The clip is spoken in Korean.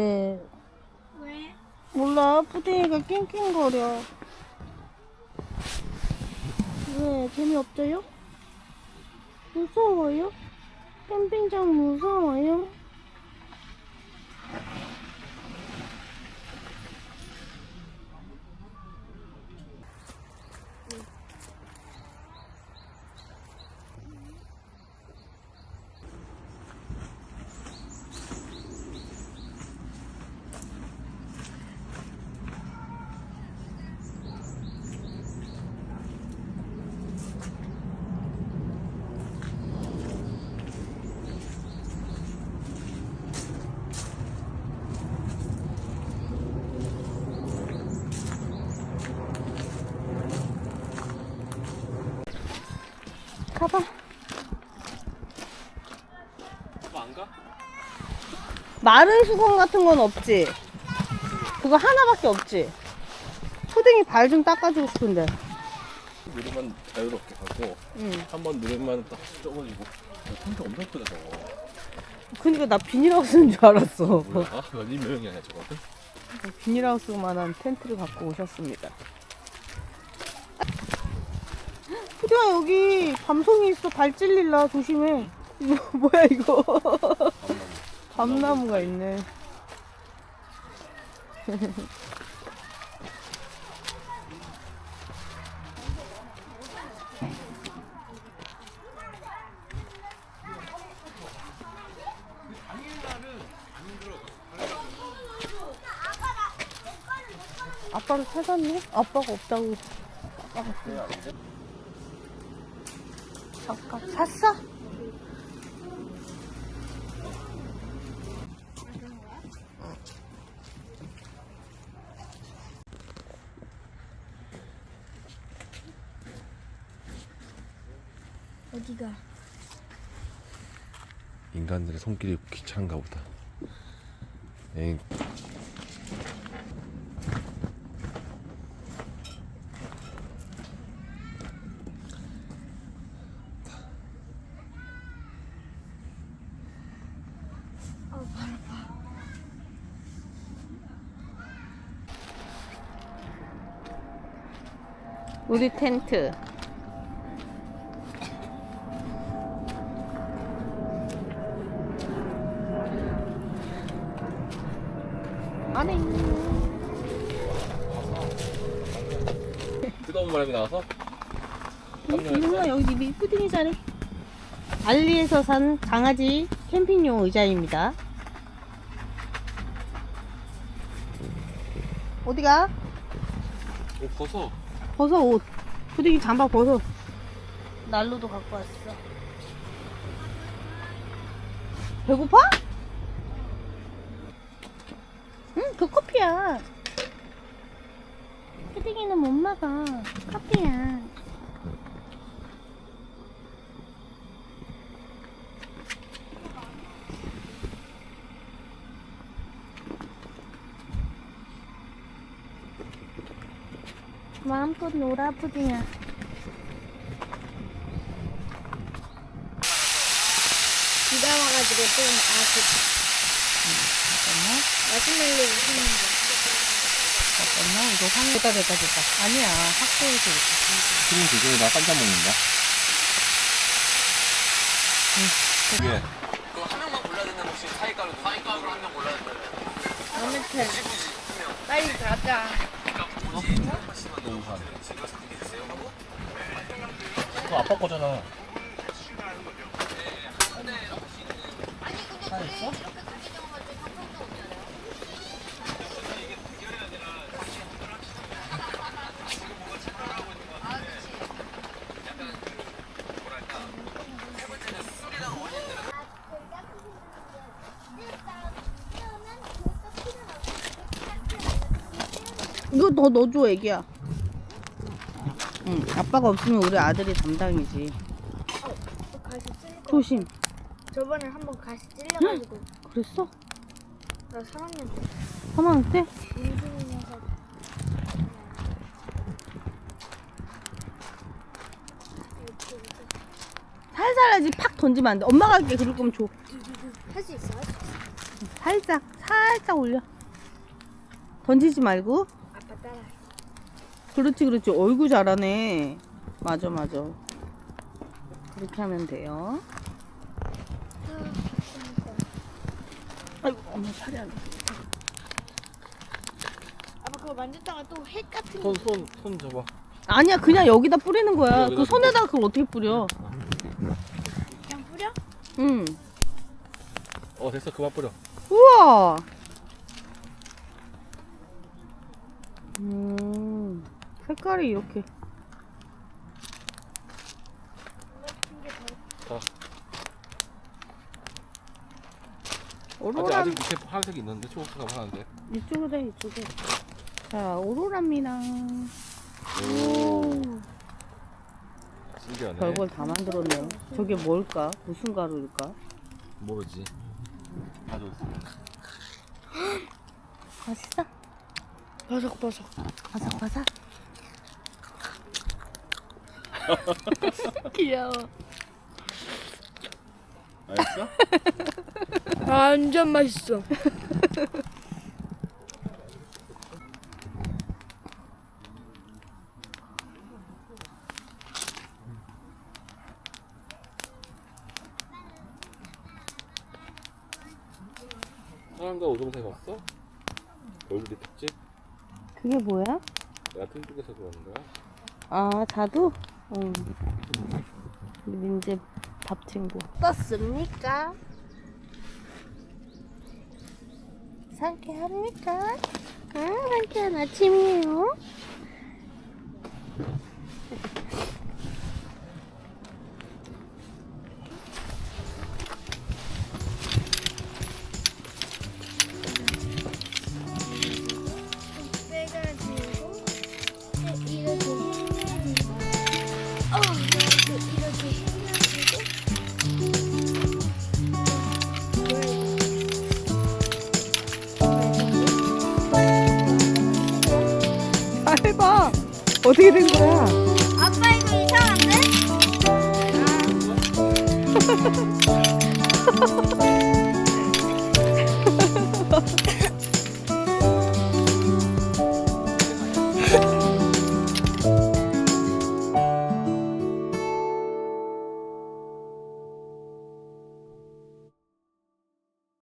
왜? 왜? 몰라. 푸딩이가 낑낑거려. 왜? 재미없어요? 무서워요? 캠핑장 무서워요? 가봐. 안 가? 마른 수건 같은 건 없지? 그거 하나밖에 없지? 푸딩이 발 좀 닦아주고 싶은데. 누르면 자유롭게 가고 응. 한번 누르면 딱 쪄가지고 텐트 엄청 크다 저거. 그니까 나 비닐하우스인 줄 알았어. 몰라? 몇 명이야 저거는? 비닐하우스만한 텐트를 갖고 오셨습니다. 푸딩아, 여기 밤송이 있어. 발 찔릴라. 조심해. 이거 뭐야 이거. 밤나무가 있네. 아빠를 찾았네? 아빠가 없다고. 잠깐 샀어? 어디가? 인간들의 손길이 귀찮은가 보다. 에이. 우리 텐트. 안에 뜨거운 바람이 나와서 몰라. 여기 니 푸딩이잖아. 알리에서 산 강아지 캠핑용 의자입니다. 어디가? 옷 벗어. 벗어 옷. 푸딩이 잠바 벗어. 난로도 갖고 왔어. 배고파? 응, 그 커피야. 푸딩이는 못 먹어. 커피야. 마음껏 놀아, 푸딩아. 비가 와가지고 좀 잠깐만. 마시멜로 우시는 거. 잠깐만. 이거 됐다. 아니야. 학교에서 이렇게. 크림 조종에다 깜짝 먹는다. 이게 그럼 한 명만 골라야 된다면 혹시 사이가로 한 명 골라야 된다면 아무튼 빨리 가자. 너무 사. 그거 아빠 거잖아. 사였어? 이거 더 넣어줘, 애기야. 응, 아빠가 없으면 우리 아들이 담당이지. 가시 찔려. 조심. 저번에 한번 가시 찔려가지고 그랬어? 나 3학년 때 3학년 때? 인생에서 살살 하지 팍 던지면 안 돼. 엄마가 할게. 그럴 거면 줘. 할 수 있어. 살짝 살짝 올려. 던지지 말고. 아빠 따라. 그렇지 그렇지. 어이구 잘하네. 맞아 맞아. 그렇게 하면 돼요. 아이고 엄마 팔이 안 돼. 아빠 그거 만졌다가 또 핵 같은 손, 거. 손 줘봐. 아니야 그냥 여기다 뿌리는 거야. 여기다 그 손에다가 그걸 어떻게 뿌려? 그냥 뿌려? 응. 됐어. 그만 뿌려. 우와. 색깔이 이렇게. 자, 오로라. 아직 밑에 파란색이 있는데 초록색하고 하는데. 이쪽으로 해 이쪽에. 자 오로라입니다. 오. 신기하네. 별걸 다 만들었네. 저게 뭘까? 무슨 가루일까? 모르지. 가져왔어. 맛있어? 바삭바삭. 바삭바삭. 귀여워. 알았어? 완전 맛있어. 사람과 오동생 왔어? 겨울비 특집? 그게 뭐야? 내가 튼쪽에서 그러는 거야? 아 자두? 응. 민재 밥 친구. 떴습니까? 상쾌합니까? 상쾌한 아침이에요. 빼가지고 이렇게 해가지고 이렇게 해가지고 아 해봐. 어떻게 된 거야?